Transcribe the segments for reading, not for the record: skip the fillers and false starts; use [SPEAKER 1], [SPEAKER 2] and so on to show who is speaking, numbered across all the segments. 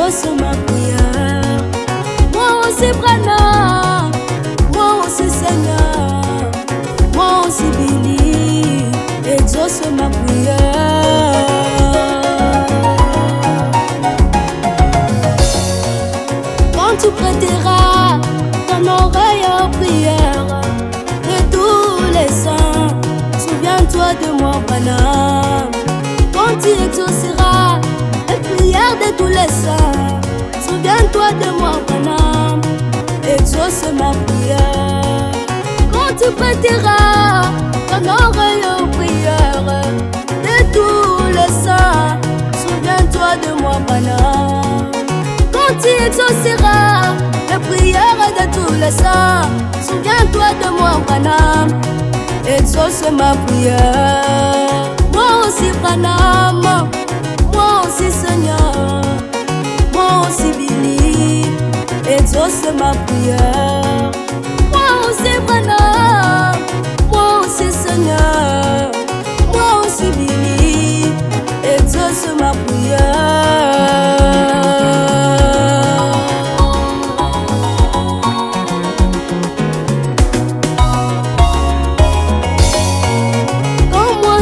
[SPEAKER 1] exauce ma prière. Moi aussi Branham, moi aussi Seigneur, moi aussi Billy, exauce ma prière. Quand tu prêteras ton oreille aux prières de tous les saints, souviens-toi de moi Branham. Quand tu exauceras les prières de tous les saints, souviens-toi de moi Branham, exauce ma prière. Quand tu prêteras ton oreille aux prières de tous les saints, souviens-toi de moi Branham. Quand tu exauceras les prières de tous les saints, souviens-toi de moi Branham, exauce ma prière. Moi aussi Branham, moi aussi Seigneur, moi aussi Billy, exauce ma prière. Moi aussi Branham, moi aussi Seigneur, moi aussi Billy, exauce ma prière.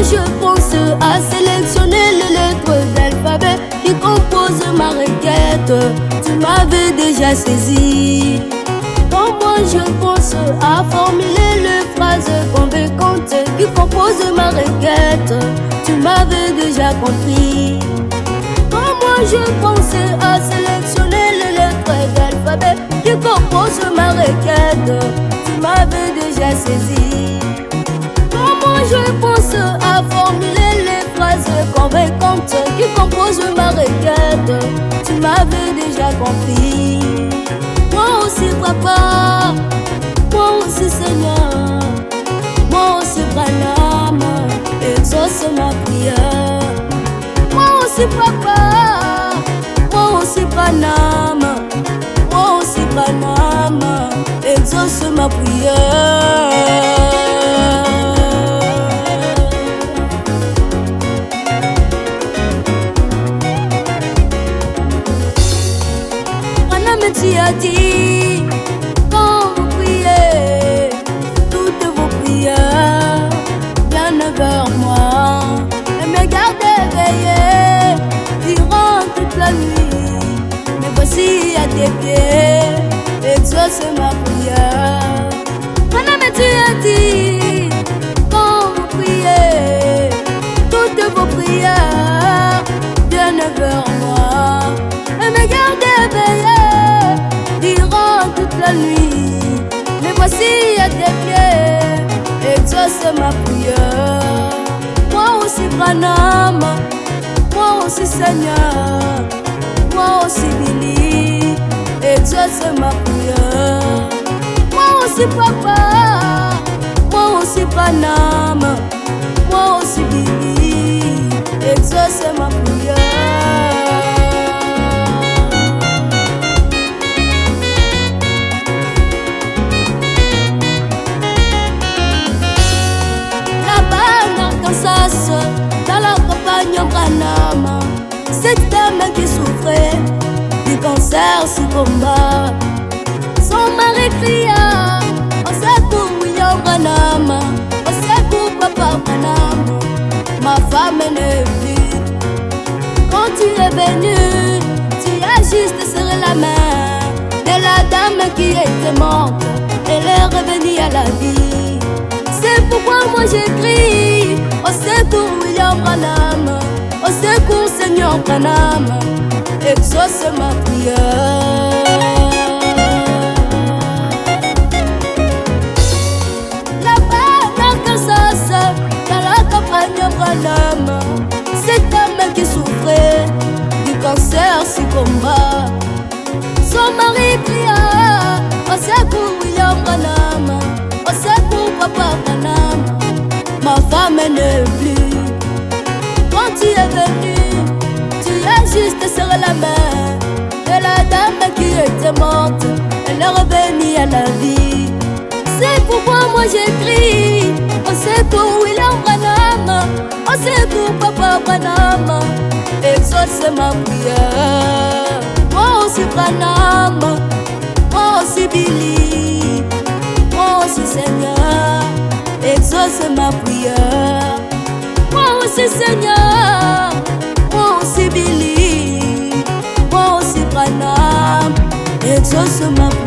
[SPEAKER 1] Je pense à sélectionner les lettres d'alphabet qui composent ma requête, tu m'avais déjà saisi. Quand moi je pense à formuler les phrases convaincantes qui composent ma requête, tu m'avais déjà compris. Quand moi je pense à sélectionner les lettres d'alphabet qui composent ma requête, tu m'avais déjà saisi. Moi je pense à formuler les phrases convaincantes qui composent ma requête, tu m'avais déjà compris. Moi aussi papa, moi aussi Seigneur, moi aussi Branham, exauce ma prière. Moi aussi papa, moi aussi Branham, moi aussi Branham, exauce ma prière. Tu as dit, quand vous priez, toutes vos prières viennent vers moi et me gardent éveillé durant toute la nuit. Me voici à tes pieds, exauce ma prière. Madame, tu as dit, quand vous priez, toutes vos prières viennent vers moi et me gardent éveillé toute la nuit. Mais voici à tes pieds, exauce ma prière. Moi aussi Branham, moi aussi Seigneur, moi aussi Billy, exauce ma prière. Moi aussi papa, moi aussi Branham, moi aussi Billy, exauce ma prière. Dans la campagne Branham, cette dame qui souffrait du cancer sous combat, son mari cria au secours William Branham, au secours papa Branham, ma femme n'est plus. Quand tu es venu, tu as juste serré la main de la dame qui était morte, elle est revenue à la vie. C'est pourquoi moi j'écris au secours William Branham, au secours Seigneur Branham, exauce ma prière. Là-bas dans Kansas, dans la campagne Branham, cette dame qui souffrait du cancer sous combat, son mari cria au secours William Branham, au secours papa Branham, ma femme n'est plus. Quand tu es venu, tu as juste serré la main de la dame qui était morte, elle est revenue à la vie. C'est pourquoi moi j'écris au secours William Branham, au secours papa Branham, exauce ma prière. Branham, moi aussi Billy, moi aussi Seigneur, exauce ma prière. Moi aussi Seigneur, moi aussi Billy, moi aussi Branham, exauce ma prière.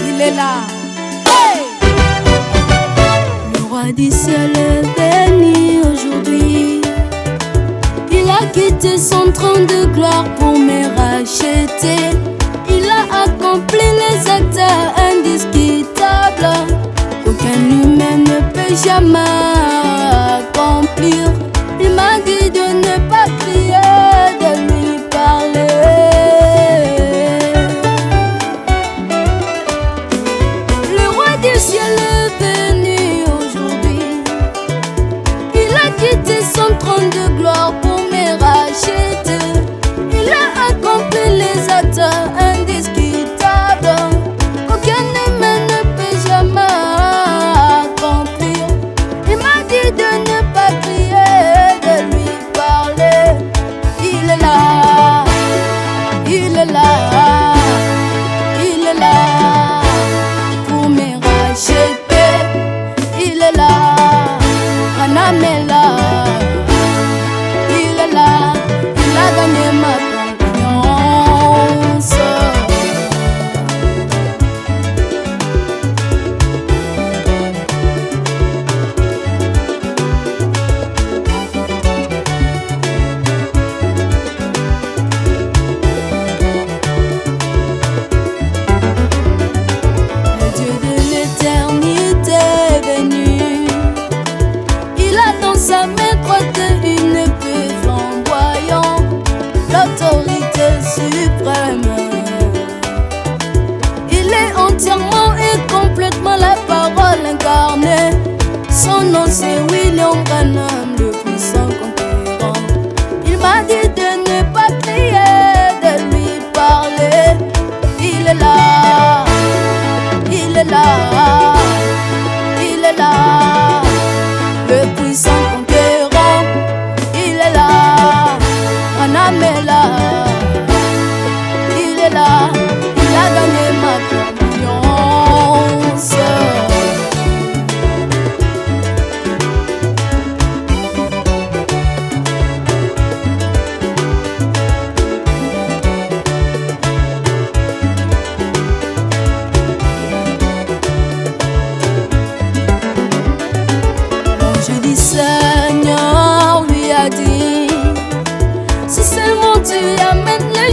[SPEAKER 1] Il est là. Hey! Le roi du ciel est béni aujourd'hui. Il a quitté son trône de gloire pour me racheter. Il a accompli les actes indiscutables qu'aucun humain ne peut jamais accomplir. Il m'a dit de ne pas crier, de lui parler. Le roi du ciel est venu aujourd'hui. Il a quitté son trône de gloire pour me racheter. Il a accompli les actes indiscutables qu'aucun humain ne peut jamais accomplir. Il m'a dit de ne pas crier, de lui parler. Il est là, il est là, il est là pour me racheter. Il est là, Branham est là. Il est là, il a gagné ma confiance. Le Dieu de l'éternité est venu. Il a dans sa main droite une épée flamboyante, l'autorité suprême. Il est entièrement et complètement la parole incarnée. Son nom c'est William Branham, le puissant conquérant. Il m'a dit de ne pas crier, de lui parler. Il est là, il est là, il est là, le puissant conquérant. Il est là, Branham est là. Il est là, il a gagné ma confiance.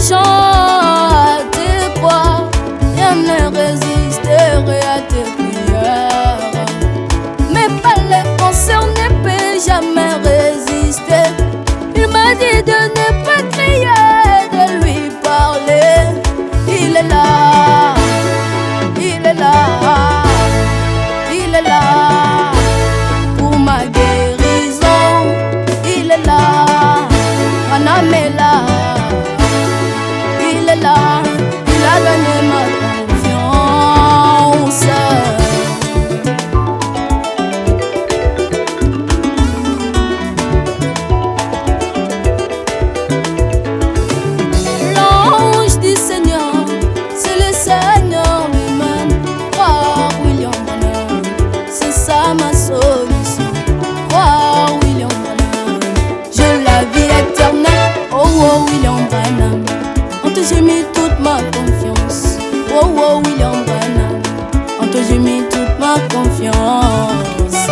[SPEAKER 1] gens à tes croix, jamais résisterai à tes prières. Mais pas les concernés ne peut jamais résister. Il m'a dit de ne pas crier, de lui parler. Il est là, il est là, il est là pour ma guérison. Il est là, Branham est là, il est là, il a gagné ma confiance. L'ange du Seigneur, c'est le Seigneur lui-même. Croire William Branham, c'est ça ma solution. Croire William Branham, j'ai la vie éternelle. Oh oh William Branham, en toi j'ai mis toute ma confiance. Oh oh William Branham, en toi j'ai mis toute ma confiance.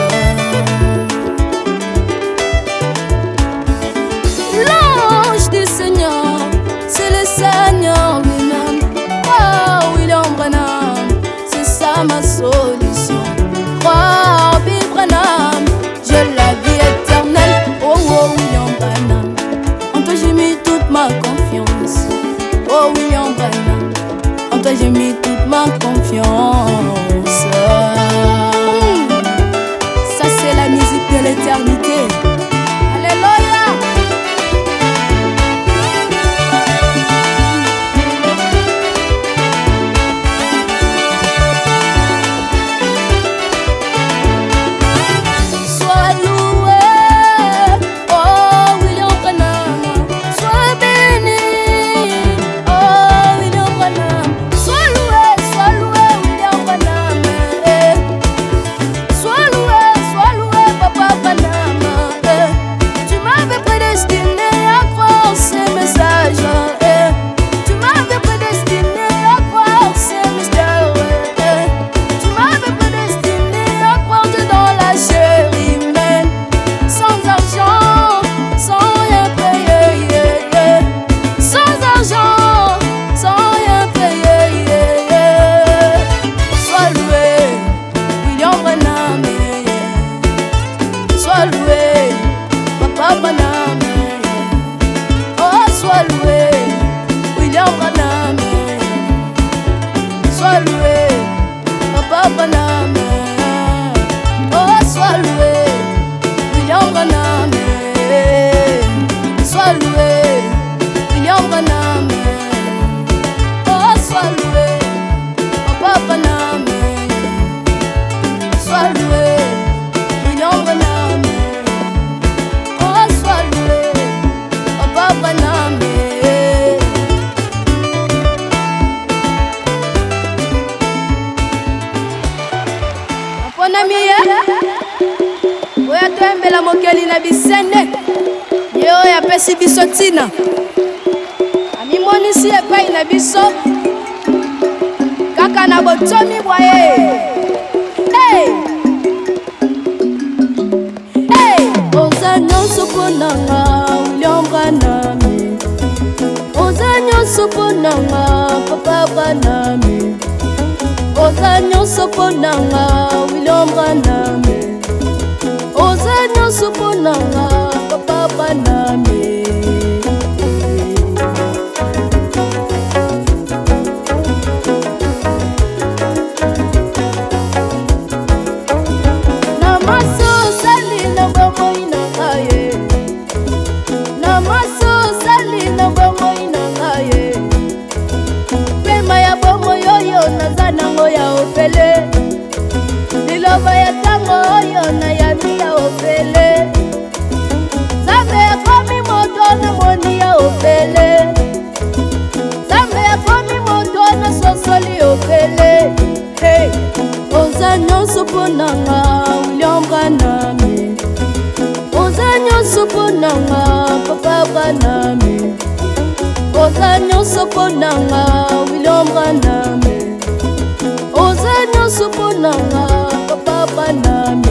[SPEAKER 1] L'ange du Seigneur, c'est le Seigneur lui-même. Oh William Branham, c'est ça ma solution. Croire Bill Branham, j'ai la vie éternelle. Oh oh William Branham, en toi j'ai mis toute ma confiance. Oh William Branham, en toi j'ai mis toute ma confiance. Ça c'est la musique de l'éternité. Alléluia. Sois loué, oh William Branham, sois béni, oh William Branham, sois loué William Branham, sois loué Papa Branham, tu m'avais prédestiné à croire ces messages, tu m'avais prédestiné à croire ces mystères, tu m'avais prédestiné à croire dans la chair humaine, sans argent, sans rien payer, sans argent, sans rien payer. Sois loué, William Branham, sois loué, Papa Branham, oh sois loué, William Branham, sois loué, Papa Branham, oh sois loué, William Branham, sois loué, William Branham, oh sois loué, Papa Branham, sois loué, William Branham, oh sois loué, Papa Branham. Mon ami, oya toyembela mokeli na bisende ye oyo apesi biso ntina amimonisi epai na biso kaka na botomi bwa ye. Hey! Hey! Oza nyonso mpo nanga William Branham, oza nyonso mpo nanga Papa Branham, oza nyonso mpo nanga William Branham, oza nyonso mpo nanga Papa Branham. Na maso osali na bomoi na ngai, na maso osali na bomoi na ngai, pema ya bomoi oyo naza nango ya ofele, liloba ya ntango oyo nayami ya ofele, Nzambe akomi moto na moni ya ofele, Nzambe akomi moto na sosoli ofele. Hey! Oza nyonso mpo nanga William Branham, oza nyonso mpo nanga Papa Branham, oza nyonso mpo nanga William Branham, oza nyonso mpo nanga Papa Branham.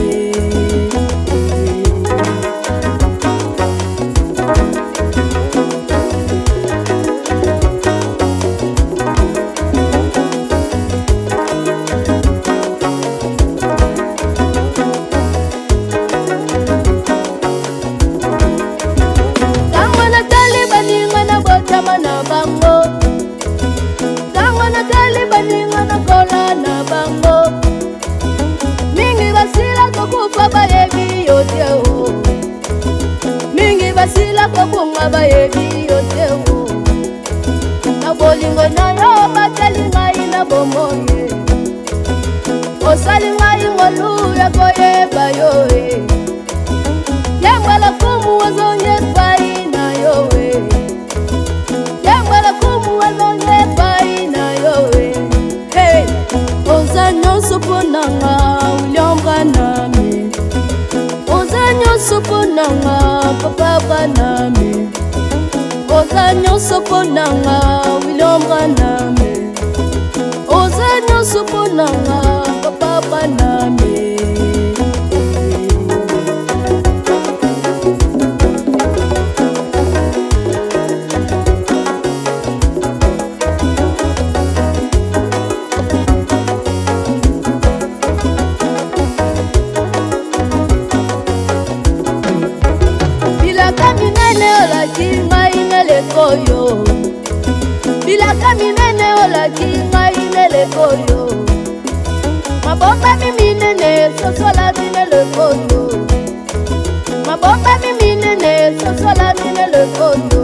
[SPEAKER 1] moye osali ngai ngolu ya koyeba yo yambala kumu wazonye pai na yo yambala kumu wazonye pai na yo hey ozanyo suponanga William Branham ozanyo suponanga Papa Branham ozanyo suponanga William Branham ozanyo suponanga Papa Branham bilaka minene olaki ngai nele koyo mabomba minene sosola minele koyo mabomba minene sosola minele koyo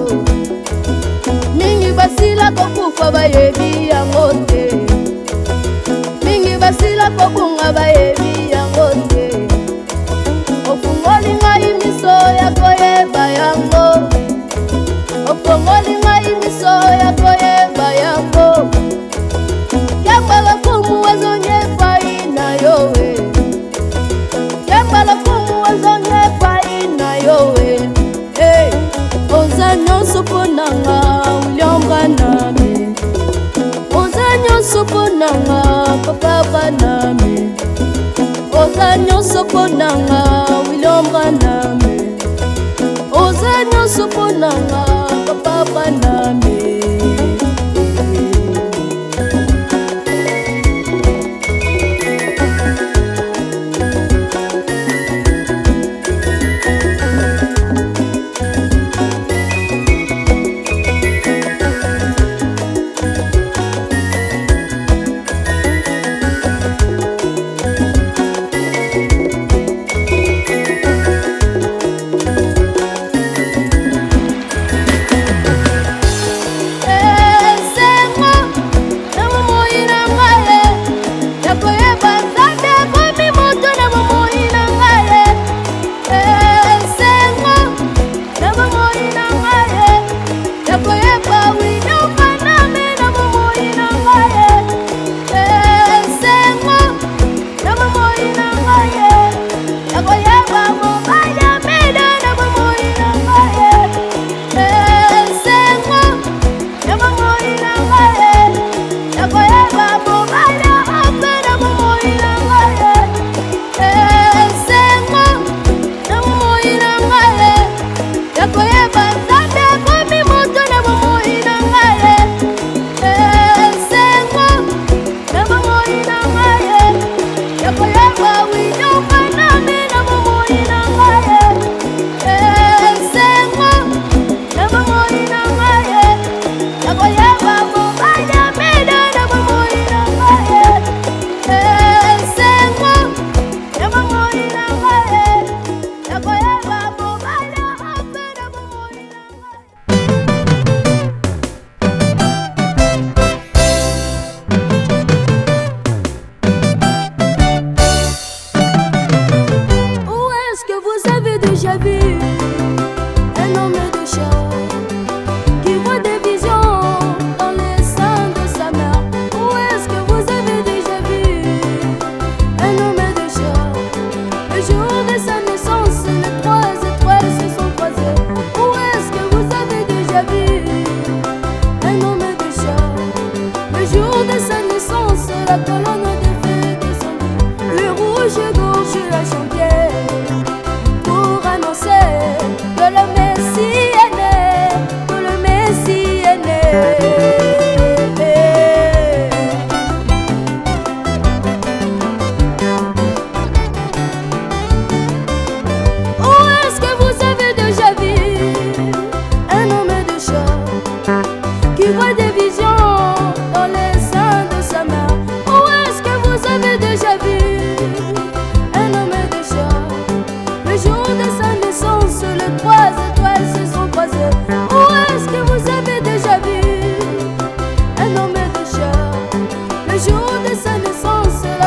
[SPEAKER 1] mingi basila kokufa bayebi yango te mingi basila kokunga bayebi yango te ofungoli ngai miso ya koyeba yango ofungoli ngai miso ya koyeba yango yambala kumu wazonye pai na yowe yambala kumu wazonye pai na yowe hey ozanyo suponanga William Branham ozanyo suponanga Papa Branham ozanyo suponanga William Branham ozanyo suponanga Papa Branham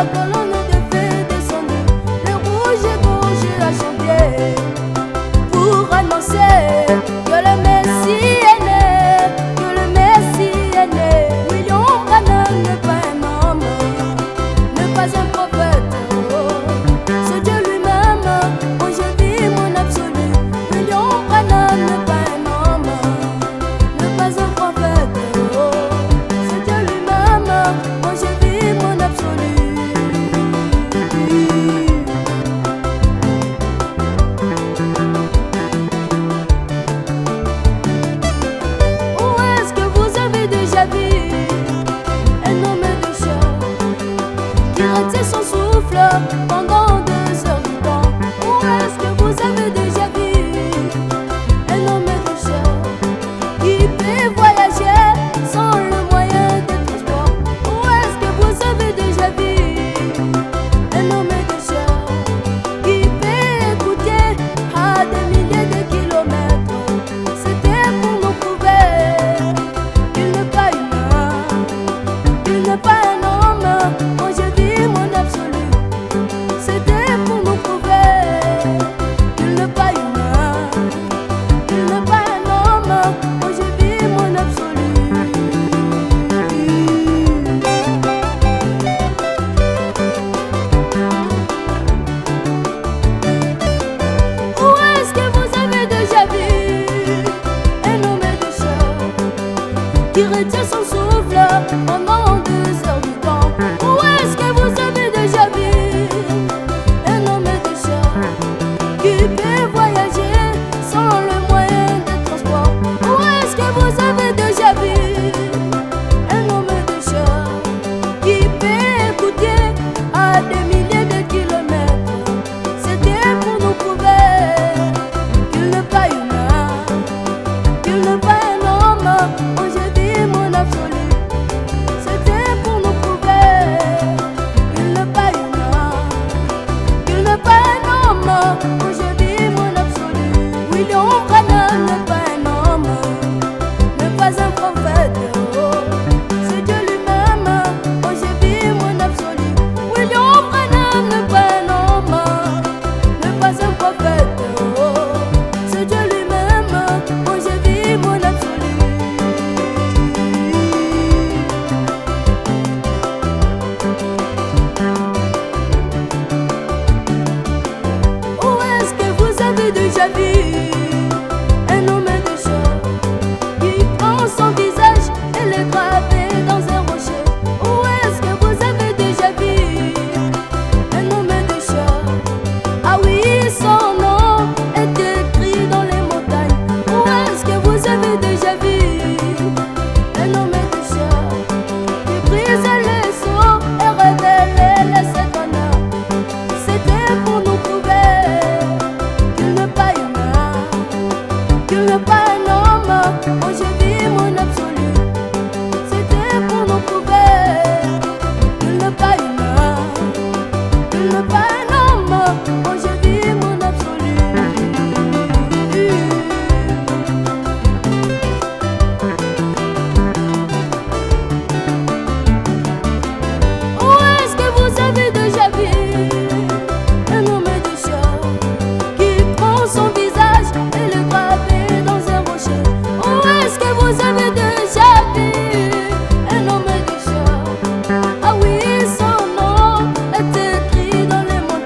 [SPEAKER 1] la colonne de feu descendue, le rouge et gorge a chanté pour annoncer que le Messie est né, que le Messie est né. William Branham n'est pas un homme, n'est pas un prophète, c'est Dieu lui-même. Moi je vis mon absolu. William Branham n'est pas un homme, n'est pas un prophète, c'est Dieu lui-même. Moi je vis mon absolu. Où est-ce que vous avez déjà vu un homme de chair qui retient son souffle pendant 2 heures du temps? Où est-ce que vous avez déjà vu un homme de chair qui peut voyager sans le moyen de transport? Où est-ce que vous avez déjà vu un homme de chair qui peut écouter à des milliers de kilomètres? C'était pour nous prouver qu'il n'est pas humain, qu'il n'est pas un homme. Moi je vis mon absolu. C'était pour nous prouver qu'il n'est pas humain, qu'il n'est pas un homme. Moi je vis mon absolu. Où est-ce que vous avez déjà vu un homme de chair qui retient son souffle pendant 2 heures du temps? Où est-ce que vous avez déjà vu un homme de chair qui peut voyager sans le moyen de transport? Où est-ce que vous avez déjà vu un homme de chair qui peut écouter à des milliers de kilomètres? C'était pour nous prouver qu'il n'est pas humain, qu'il n'est pas un homme. Moi je vis mon absolu. C'était pour nous prouver qu'il n'est pas humain, qu'il n'est pas un homme. Moi je vis mon absolu. William Branham n'est pas un homme, n'est pas un prophète, c'est Dieu lui-même. Moi je vis mon absolu. William Branham n'est pas un homme, n'est pas un prophète, c'est Dieu lui-même. Moi je vis mon absolu. Où est-ce que vous avez déjà vu un homme de chair qui prend son visage et le grave dans un rocher? Où est-ce que vous avez déjà vu un homme de chair? Ah oui, son nom est écrit dans les montagnes. Où est-ce que vous avez déjà vu un homme de chair qui brise les sceaux et révèle les Satan? C'était pour nous prouver qu'il n'est pas humain, qu'il n'est pas un homme. Moi je vis mon absolu. C'était pour nous prouver qu'il n'est pas humain, qu'il n'est pas un homme. Moi je vis mon absolu. Où est-ce que vous avez déjà vu un homme de chair qui prend son visage et le grave dans un rocher? Où est-ce que vous avez déjà vu un homme de chair? Ah oui, son nom est écrit dans les montagnes.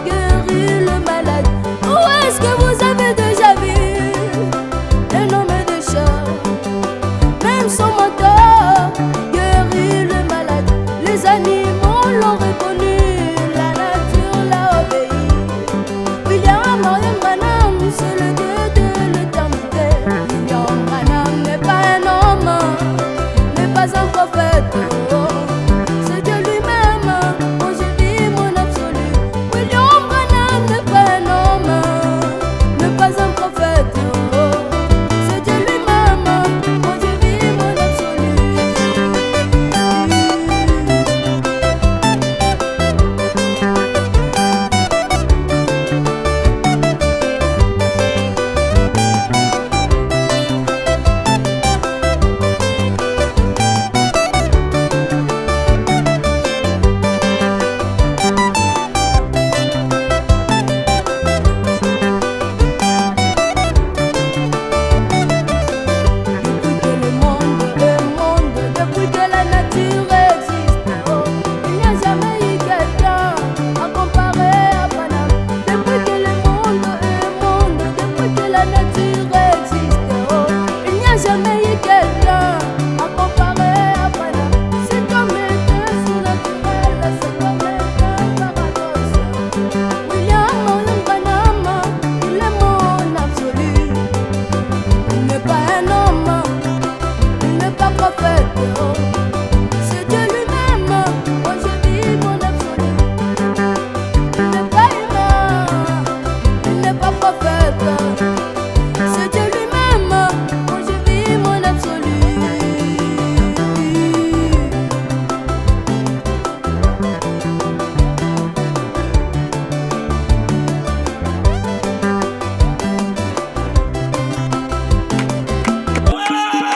[SPEAKER 1] guérit le malade. Où est-ce que vous avez déjà vu un homme de chat? Même son moteur guérit le malade. Les animaux l'ont reconnu, la nature l'a obéi. William Marion Branham, c'est le Dieu de l'éternité. William Branham n'est pas un homme, n'est pas un prophète. C'est Dieu lui-même, moi je vis mon absolu. William Branham n'est pas un homme, n'est pas un prophète. C'est Dieu lui-même, moi je vis mon absolu. Depuis que la nature existe, oh, il n'y a jamais eu quelqu'un à comparer à Branham. Depuis que le monde est monde, depuis que la nature existe, oh, il n'y a jamais eu quelqu'un à comparer à Branham. C'est comme un surnaturel, c'est comme un paradoxe. William Marion Branham, il est mon absolu. Il n'est pas un homme, il n'est pas prophète. C'est Dieu lui-même, moi je vis mon absolu. Il n'est pas humain, il n'est pas prophète. C'est Dieu lui-même, moi je vis mon absolu.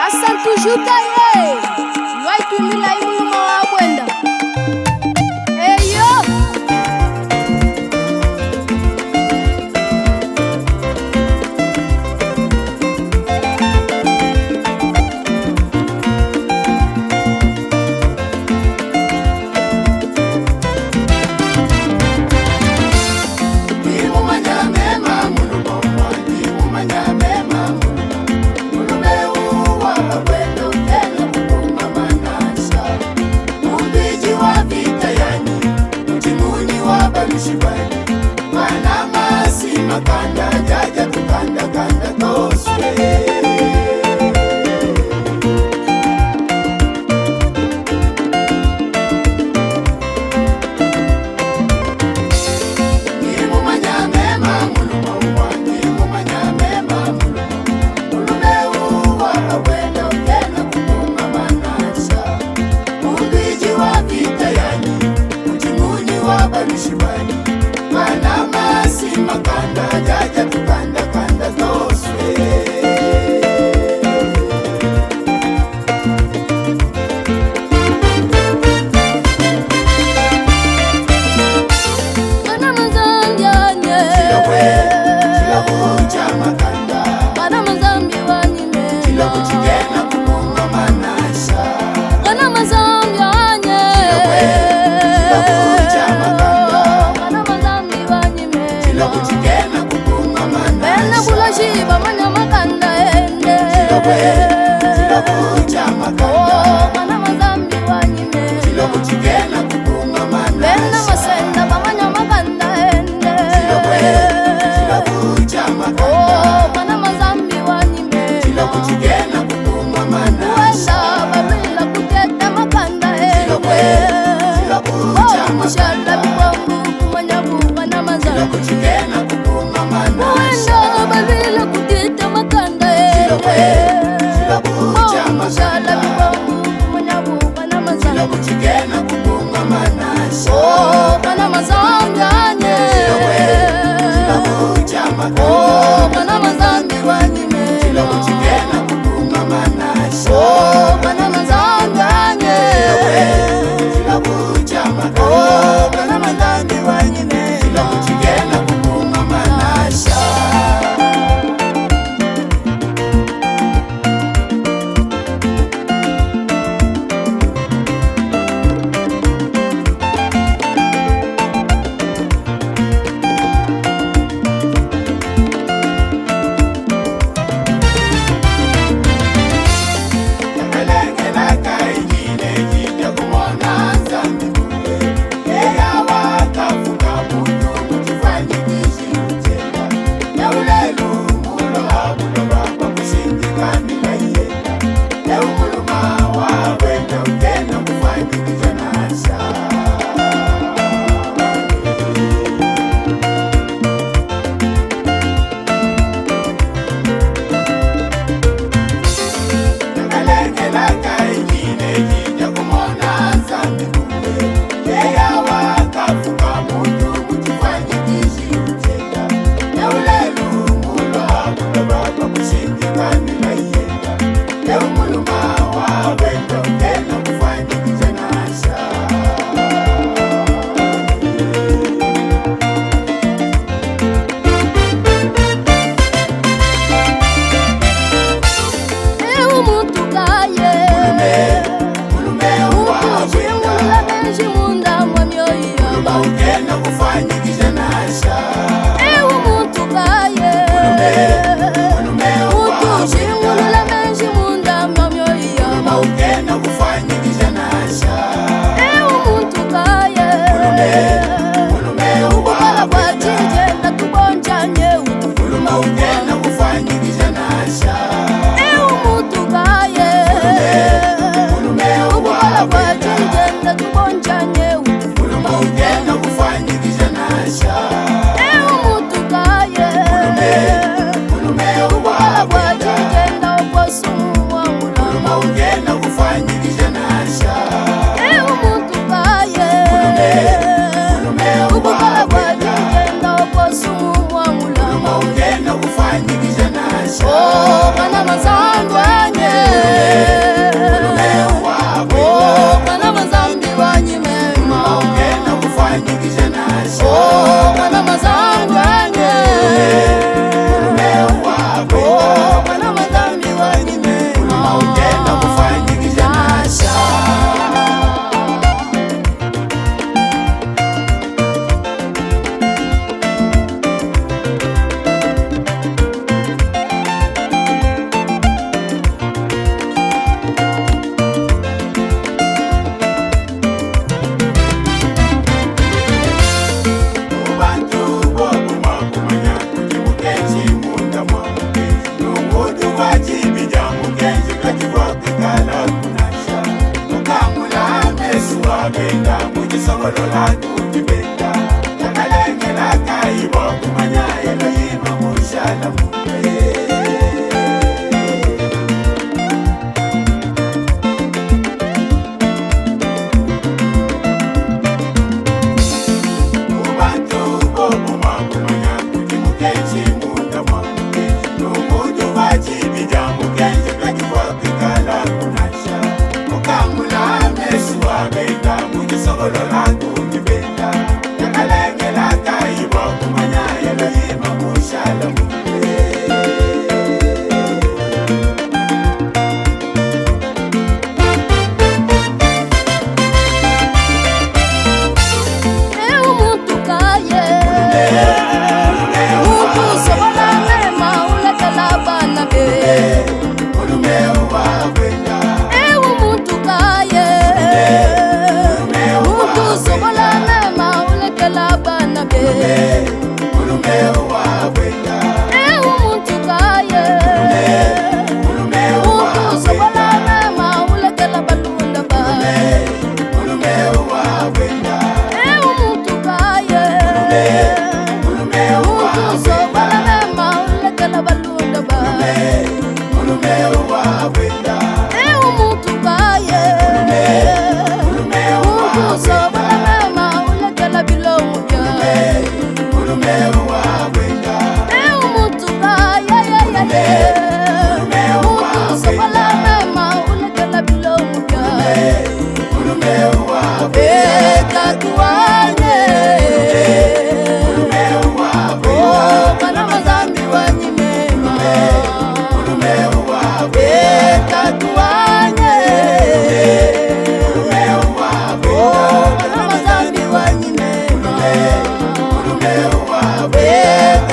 [SPEAKER 1] Hassan toujours taillé. Wai tumila imuluma wa kwenda. Hey yo.
[SPEAKER 2] Makanda jaja tukanda kanda toswe. Makanda jaja tukanda kanda toswe.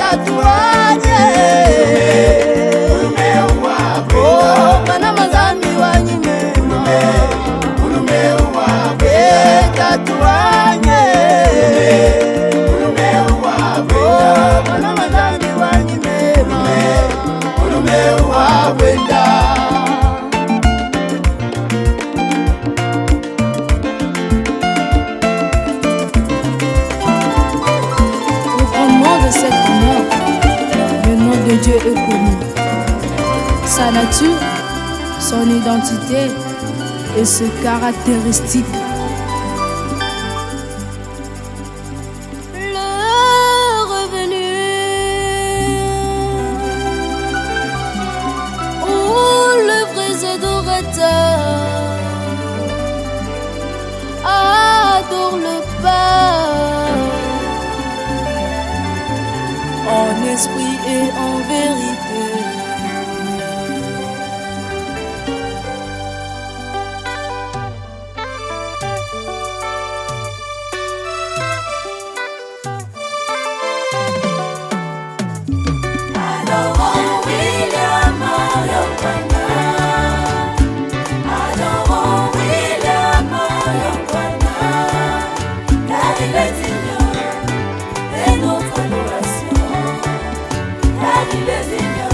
[SPEAKER 1] tatuanye Bwana mazambi wanyimema tatuanye Bwana mazambi wanyimema wawenda de cette mort, le nom de Dieu est connu. Sa nature, son identité et ses caractéristiques. Le revenu ou le vrai adorateur adore le Père. En esprit et en vérité.
[SPEAKER 3] Adorons William Marion-Bwana. Adorons William Marion-Bwana. Car il est digne de notre adoration. Car il est digne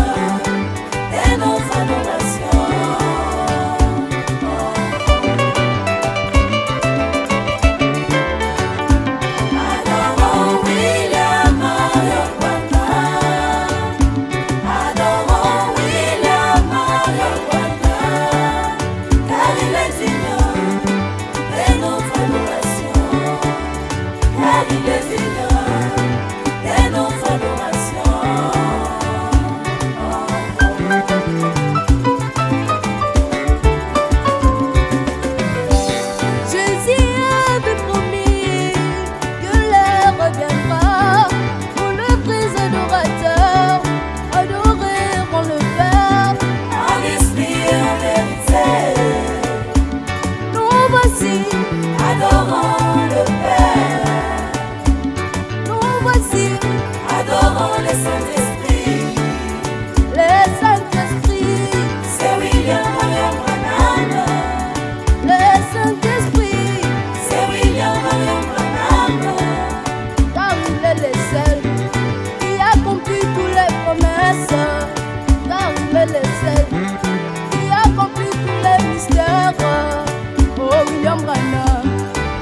[SPEAKER 3] de notre adoration. Adorons William Marion-Bwana. Adorons William Marion-Bwana. Car il est digne de notre adoration. Car il est digne de notre adoration.
[SPEAKER 1] Jésus avait promis que l'heure reviendra où le vrai adorateur adoreront le Père.
[SPEAKER 3] En esprit et en vérité,
[SPEAKER 1] Nous voici,
[SPEAKER 3] adorons le Père,
[SPEAKER 1] nous voici,
[SPEAKER 3] adorons le Saint-Esprit.
[SPEAKER 1] les Saint-Esprit,
[SPEAKER 3] C'est William Marion-Branham,
[SPEAKER 1] le Saint-Esprit,
[SPEAKER 3] c'est William Marion-Branham,
[SPEAKER 1] car il est le seul qui accomplit toutes les promesses, car il est le seul qui accomplit tous les mystères. Oh William Branham,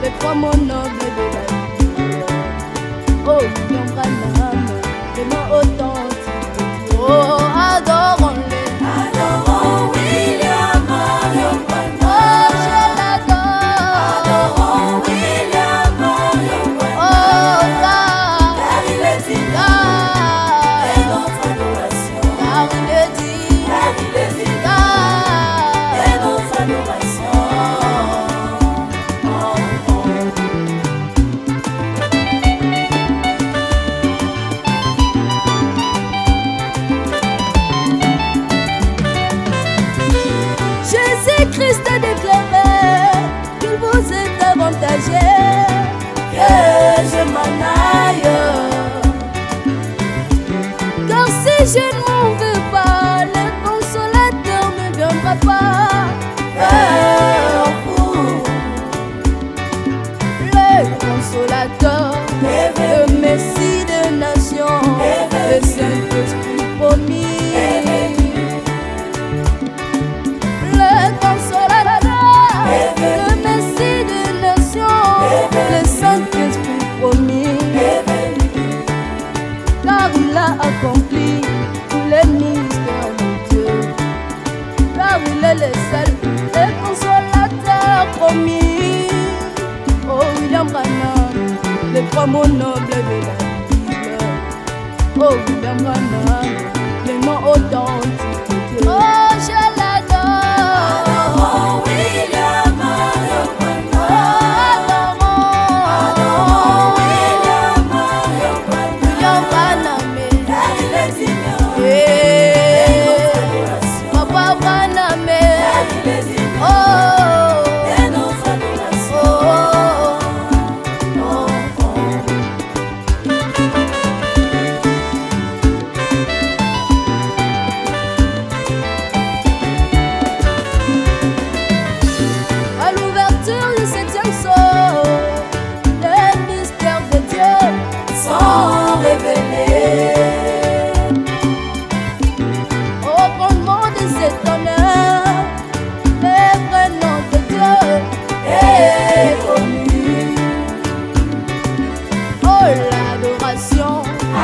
[SPEAKER 1] le trois mots nobles de la vie. Oh William Branham, le nom authentique de Dieu. Oh adorons-le.
[SPEAKER 3] adorons William Marion-Branham,
[SPEAKER 1] Oh je l'adore.
[SPEAKER 3] adorons William Marion-Branham,
[SPEAKER 1] Oh car
[SPEAKER 3] car il est digne de notre adoration,
[SPEAKER 1] car il est dit,
[SPEAKER 3] car il est digne
[SPEAKER 1] car
[SPEAKER 3] de notre adoration.
[SPEAKER 1] Jésus-Christ a déclaré qu'il vous est avantagé que je m'en aille. Car si je ne m'en vais pas, le consolateur ne viendra pas faire vous. Le consolateur, le Messie des nations, le Saint-Esprit promis. Le consolateur, le Messie des nations, le Saint-Esprit promis. Car il a accompli tous les mystères de Dieu. Car il est le seul, le consolateur promis. Oh William Branham, le trois mots nobles de la Bible. Oh William Branham, le nom authentique de Dieu. Oh je l'adore.
[SPEAKER 3] Adorons William Marion-Branham,
[SPEAKER 1] Adorons
[SPEAKER 3] William Marion-Branham,
[SPEAKER 1] William Branham.
[SPEAKER 3] car il est digne de
[SPEAKER 1] Eh,
[SPEAKER 3] notre adoration,
[SPEAKER 1] Papa Branham.
[SPEAKER 3] car il est digne
[SPEAKER 1] Oh,
[SPEAKER 3] de notre adoration.
[SPEAKER 1] oh, oh, oh.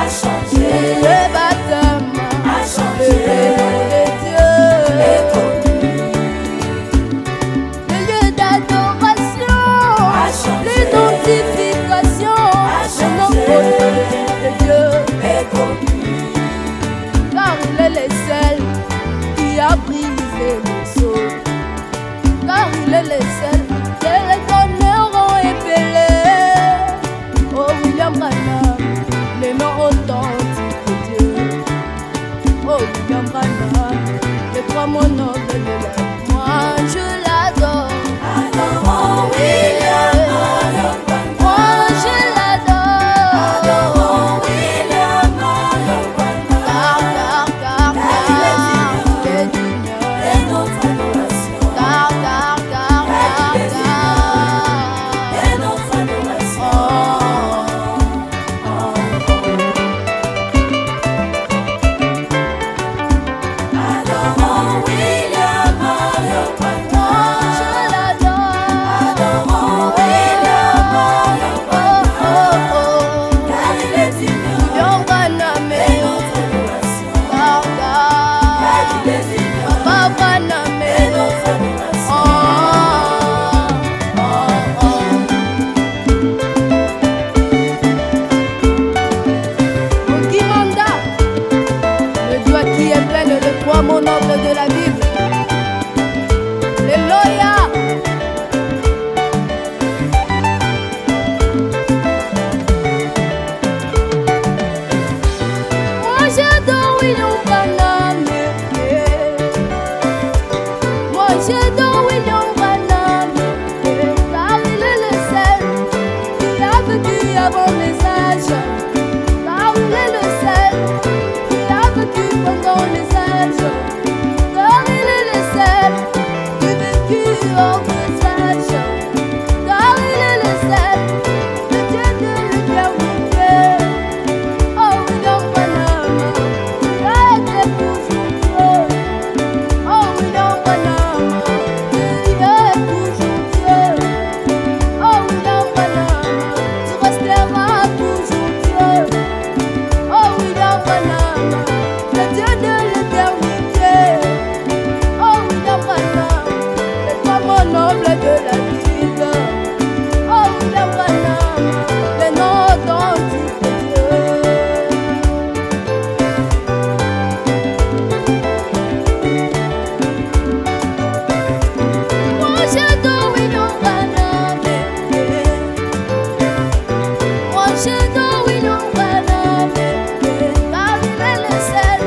[SPEAKER 1] Le baptême
[SPEAKER 3] a
[SPEAKER 1] le
[SPEAKER 3] changé.
[SPEAKER 1] nom de Dieu. Le lieu d'adoration,
[SPEAKER 3] A changé.
[SPEAKER 1] l'identification,
[SPEAKER 3] A
[SPEAKER 1] le nom
[SPEAKER 3] changé.
[SPEAKER 1] authentique de Dieu.
[SPEAKER 3] est connu.
[SPEAKER 1] Car il est le seul qui a brisé le sceau. Car il est le seul que les donneurs ont épelé. Oh William Branham, le nom authentique de Dieu. Oh William Branham, le toi mon noble de la vie. Moi je l'adore.
[SPEAKER 3] Adorons William, adorons Branham.
[SPEAKER 1] Moi je l'adore.
[SPEAKER 3] Adorons William, adorons Branham.
[SPEAKER 1] Car il est digne.
[SPEAKER 3] Et notre adoration.
[SPEAKER 1] Car
[SPEAKER 3] Et notre adoration. Adorons William, adorons Branham.
[SPEAKER 1] moi je l'adore.
[SPEAKER 3] Adorons William, adorons Branham. Car il est digne.
[SPEAKER 1] William Branham,
[SPEAKER 3] Et notre adoration.
[SPEAKER 1] car
[SPEAKER 3] Il est digne.
[SPEAKER 1] Papa Branham,
[SPEAKER 3] Et notre adoration.
[SPEAKER 1] Okimanda, le doigt qui est plein de toi, mon noble de la Bible. Alléluia. Moi j'adore William Branham. Moi j'adore William Branham. Car il est le seul qui a vécu avant les âges. Car il est le seul qui a vécu pendant les âges. Car il est le seul qui vécu hors des âges. Car il est le seul, le Dieu de l'éternité. Oh William Branham, tu as été toujours Dieu. Oh William Branham, tu es toujours Dieu. Oh William Branham, tu resteras toujours Dieu. Oh William Branham, le Dieu de l'éternité. Oh William Branham, c'est toi mon noble de la Bible. Oh William Branham, le nom authentique de Dieu. Moi j'adore William Branham. Moi j'adore William Branham. Car il est le seul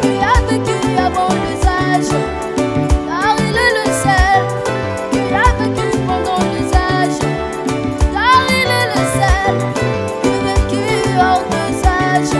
[SPEAKER 1] qui a vécu avant les âges. Car il est le seul qui a vécu pendant les âges. Car il est le seul qui a vécu hors des âges.